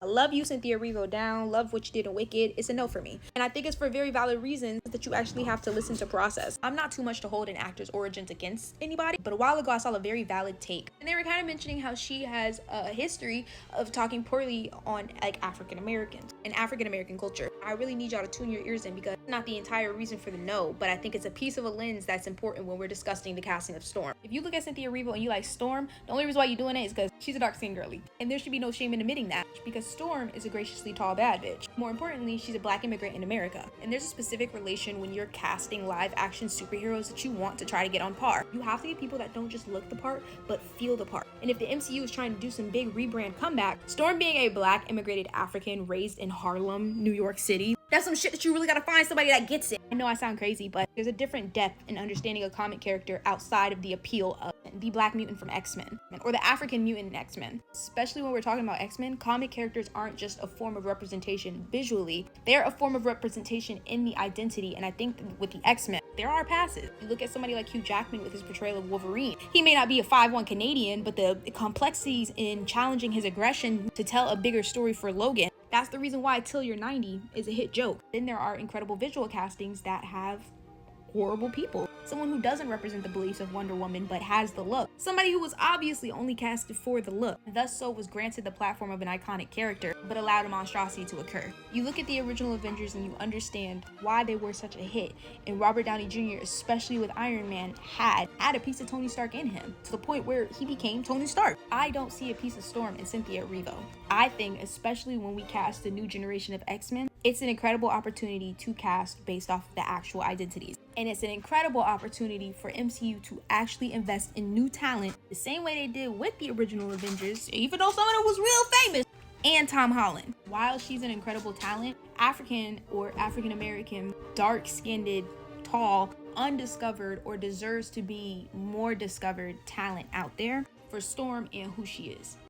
I love you, Cynthia Erivo, down. Love what you did in Wicked. It's a no for me. And I think it's for very valid reasons that you actually have to listen to process. I'm not too much to hold an actor's origins against anybody, but a while ago I saw a very valid take. And they were kind of mentioning how she has a history of talking poorly on like African Americans and African American culture. I really need y'all to tune your ears in because it's not the entire reason for the no, but I think it's a piece of a lens that's important when we're discussing the casting of Storm. If you look at Cynthia Erivo and you like Storm, the only reason why you're doing it is because she's a dark-skinned girly. And there should be no shame in admitting that, because Storm is a graciously tall bad bitch. More importantly, she's a black immigrant in America. And there's a specific relation when you're casting live action superheroes that you want to try to get on par. You have to get people that don't just look the part, but feel the part. And if the MCU is trying to do some big rebrand comeback, Storm being a black immigrated African raised in Harlem, New York City, that's some shit that you really gotta find somebody that gets it. I know I sound crazy, but there's a different depth in understanding a comic character outside of the appeal of the Black mutant from X-Men or the African mutant in X-Men. Especially when we're talking about X-Men, comic characters aren't just a form of representation visually, they're a form of representation in the identity. And I think with the X-Men, there are passes. You look at somebody like Hugh Jackman with his portrayal of Wolverine. He may not be a 5'1" Canadian, but the complexities in challenging his aggression to tell a bigger story for Logan. That's the reason why Till You're 90 is a hit joke. Then there are incredible visual castings that have horrible people. Someone who doesn't represent the beliefs of Wonder Woman but has the look. Somebody who was obviously only casted for the look, thus so was granted the platform of an iconic character but allowed a monstrosity to occur. You look at the original Avengers and you understand why they were such a hit, and Robert Downey Jr., especially with Iron Man, had a piece of Tony Stark in him to the point where he became Tony Stark. I don't see a piece of Storm in Cynthia Erivo. I think, especially when we cast the new generation of X-Men, it's an incredible opportunity to cast based off the actual identities. And it's an incredible opportunity for MCU to actually invest in new talent the same way they did with the original Avengers, even though some of them was real famous, and Tom Holland. While she's an incredible talent, African or African American, dark-skinned, tall, undiscovered, or deserves to be more discovered talent out there for Storm and who she is.